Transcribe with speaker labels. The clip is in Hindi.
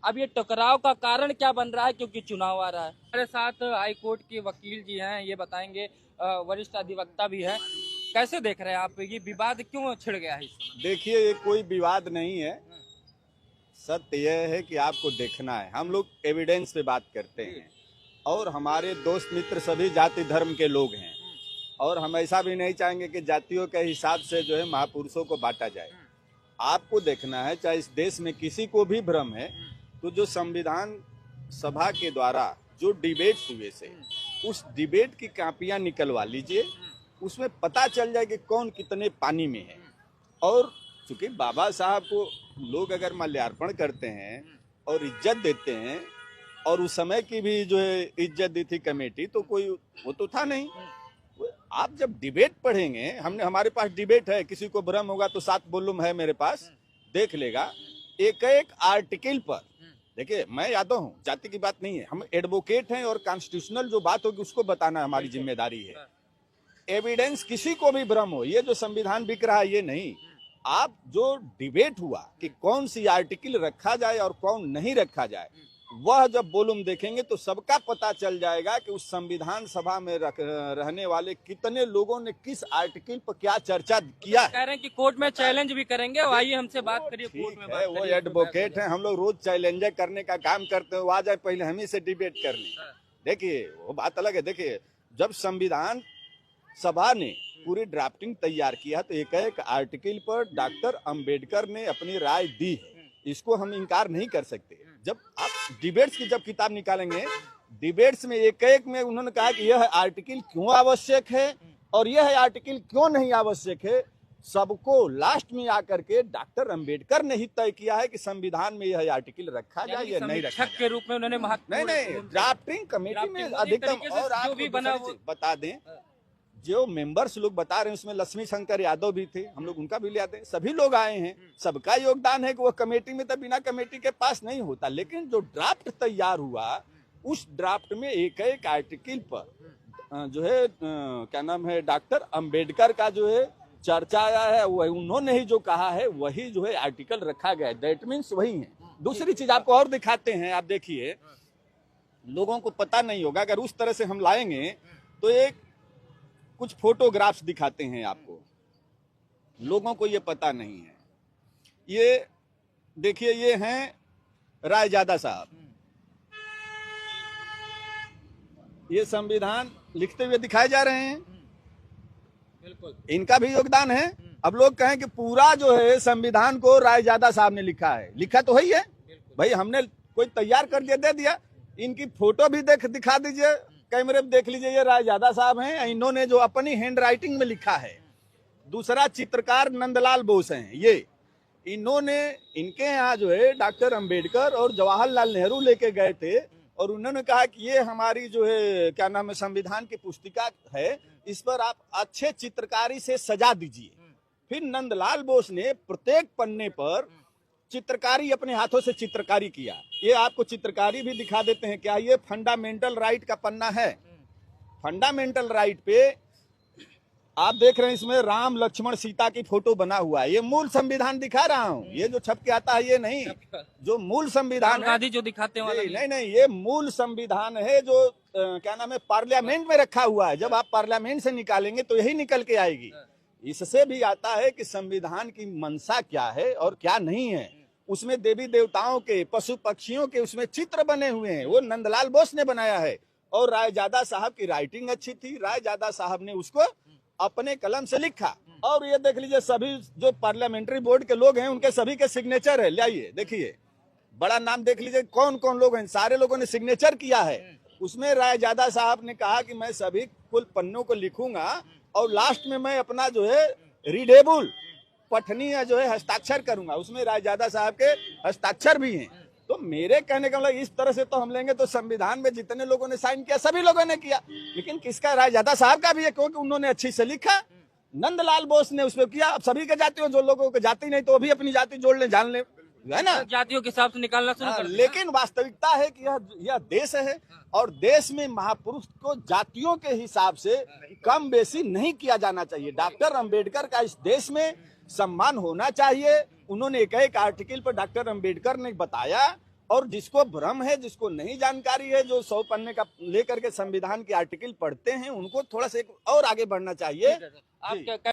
Speaker 1: अब ये टकराव का कारण क्या बन रहा है, क्योंकि चुनाव आ रहा है। हमारे साथ हाई कोर्ट के वकील जी हैं, ये बताएंगे, वरिष्ठ अधिवक्ता भी है। कैसे देख रहे हैं आप, ये विवाद क्यों छिड़ गया है इसमें?
Speaker 2: देखिए, ये कोई विवाद नहीं है। सत्य यह है कि आपको देखना है, हम लोग एविडेंस पे बात करते हैं और हमारे दोस्त मित्र सभी जाति धर्म के लोग हैं और हम ऐसा भी नहीं चाहेंगे कि जातियों के हिसाब से जो है महापुरुषों को बांटा जाए। आपको देखना है, चाहे इस देश में किसी को भी भ्रम है तो जो संविधान सभा के द्वारा जो डिबेट्स हुए से उस डिबेट की कापियां निकलवा लीजिए, उसमें पता चल जाए कि कौन कितने पानी में है। और चूंकि बाबा साहब को लोग अगर माल्यार्पण करते हैं और इज्जत देते हैं और उस समय की भी जो है इज्जत दी थी कमेटी, तो कोई वो तो था नहीं। आप जब डिबेट पढ़ेंगे, हमारे पास डिबेट है, किसी को भ्रम होगा तो 7 वॉल्यूम है मेरे पास, देख लेगा। एक एक आर्टिकल पर देखिए, मैं यादव हूँ, जाति की बात नहीं है, हम एडवोकेट हैं और कॉन्स्टिट्यूशनल जो बात होगी उसको बताना हमारी जिम्मेदारी है। एविडेंस किसी को भी भ्रम हो, ये जो संविधान बिक रहा है ये नहीं। आप जो डिबेट हुआ कि कौन सी आर्टिकल रखा जाए और कौन नहीं रखा जाए, वह जब वॉल्यूम देखेंगे तो सबका पता चल जाएगा कि उस संविधान सभा में रहने वाले कितने लोगों ने किस आर्टिकल पर क्या चर्चा किया है।
Speaker 1: कह रहे हैं कि कोर्ट में चैलेंज भी करेंगे, आइए हमसे बात करिए कोर्ट में।
Speaker 2: वो एडवोकेट है, हम लोग रोज चैलेंज करने का काम करते हैं, वो आ जाए पहले हम ही से डिबेट कर लें। देखिए, वो बात अलग है। देखिए, जब संविधान सभा ने पूरी ड्राफ्टिंग तैयार किया तो एक एक आर्टिकल पर डॉक्टर अंबेडकर ने अपनी राय दी है, इसको हम इनकार नहीं कर सकते। जब आप डिबेट्स की जब किताब निकालेंगे, डिबेट्स में एक एक में उन्होंने कहा कि यह आर्टिकल क्यों आवश्यक है और यह आर्टिकल क्यों नहीं आवश्यक है। सबको लास्ट में आकर के डॉक्टर अंबेडकर ने ही तय किया है कि संविधान में यह आर्टिकल रखा जाए या नहीं रखा जाए।
Speaker 1: के रूप में उन्होंने
Speaker 2: नहीं, ड्राफ्टिंग कमेटी में अधिकतम। और आप बता दें, जो मेंबर्स लोग बता रहे हैं उसमें लक्ष्मी शंकर यादव भी थे, हम लोग उनका भी ले आते हैं, सभी लोग आए हैं, सबका योगदान है कि वो कमेटी में तो बिना कमेटी के पास नहीं होता। लेकिन जो ड्राफ्ट तैयार हुआ, उस ड्राफ्ट में एक एक आर्टिकल पर जो है क्या नाम है, डॉक्टर अंबेडकर का जो है चर्चा आया है, वह उन्होंने ही जो कहा है वही जो है आर्टिकल रखा गया है। दैट मीन्स वही है। दूसरी चीज आपको और दिखाते हैं, आप देखिए, लोगों को पता नहीं होगा, अगर उस तरह से हम लाएंगे तो एक कुछ फोटोग्राफ्स दिखाते हैं आपको, लोगों को ये पता नहीं है। ये देखिए, ये हैं रायजादा साहब, ये संविधान लिखते हुए दिखाए जा रहे हैं,
Speaker 1: बिल्कुल
Speaker 2: इनका भी योगदान है। अब लोग कहें कि पूरा जो है संविधान को रायजादा साहब ने लिखा है, लिखा तो है भाई, हमने कोई तैयार कर दिया, दे दिया। इनकी फोटो भी दिखा दीजिए, कैमरे में देख लीजिए, ये रायजादा साहब हैं, इन्होंने जो अपनी हैंड राइटिंग में लिखा है। दूसरा चित्रकार नंदलाल बोस हैं, ये इन्होंने, इनके यहाँ जो है डॉक्टर अंबेडकर और जवाहरलाल नेहरू लेके गए थे और उन्होंने कहा कि ये हमारी जो है क्या नाम है संविधान की पुस्तिका है, इस पर आप अच्छे चित्रकारी से सजा दीजिए। फिर नंदलाल बोस ने प्रत्येक पन्ने पर चित्रकारी, अपने हाथों से चित्रकारी किया। ये आपको चित्रकारी भी दिखा देते हैं। क्या ये फंडामेंटल राइट का पन्ना है? फंडामेंटल राइट पे आप देख रहे हैं, इसमें राम लक्ष्मण सीता की फोटो बना हुआ है। ये मूल संविधान दिखा रहा हूँ, ये जो छप के आता है ये नहीं, जो मूल संविधान
Speaker 1: गांधी जो दिखाते हैं
Speaker 2: नहीं, ये मूल संविधान है जो क्या नाम है पार्लियामेंट में रखा हुआ है। जब आप पार्लियामेंट से निकालेंगे तो यही निकल के आएगी। इससे भी आता है कि संविधान की मंशा क्या है और क्या नहीं है। उसमें देवी देवताओं के, पशु पक्षियों के उसमें चित्र बने हुए हैं, वो नंदलाल बोस ने बनाया है। और रायजादा साहब की राइटिंग अच्छी थी, रायजादा साहब ने उसको अपने कलम से लिखा। और ये देख लीजिए, सभी जो पार्लियामेंट्री बोर्ड के लोग हैं उनके सभी के सिग्नेचर है। लाइए देखिए, बड़ा नाम देख लीजिए, कौन कौन लोग हैं, सारे लोगों ने सिग्नेचर किया है। उसमें रायजादा साहब ने कहा कि मैं सभी कुल पन्नों को लिखूंगा और लास्ट में मैं अपना जो है रीडेबल पठनीय जो है हस्ताक्षर करूंगा। उसमें रायजादा साहब के हस्ताक्षर भी हैं। तो मेरे कहने का मतलब, इस तरह से तो हम लेंगे तो संविधान में जितने लोगों ने साइन किया सभी लोगों ने किया, लेकिन किसका? रायजादा साहब का भी है, क्योंकि उन्होंने अच्छी से लिखा। नंदलाल बोस ने उसमें किया। अब सभी के जाति हो, जो लोगों को जाति नहीं तो वो भी अपनी जाति जोड़ ले, जान ले, है ना,
Speaker 1: जातियों के हिसाब से निकालना शुरू कर।
Speaker 2: लेकिन वास्तविकता है कि यह देश है और देश में महापुरुष को जातियों के हिसाब से कम बेसी नहीं किया जाना चाहिए। डॉक्टर अंबेडकर का इस देश में सम्मान होना चाहिए। उन्होंने एक एक आर्टिकल पर डॉक्टर अंबेडकर ने बताया और जिसको भ्रम है, जिसको नहीं जानकारी है, जो 100 पन्ने का लेकर के संविधान के आर्टिकल पढ़ते हैं, उनको थोड़ा सा और आगे बढ़ना चाहिए।
Speaker 1: आप क्या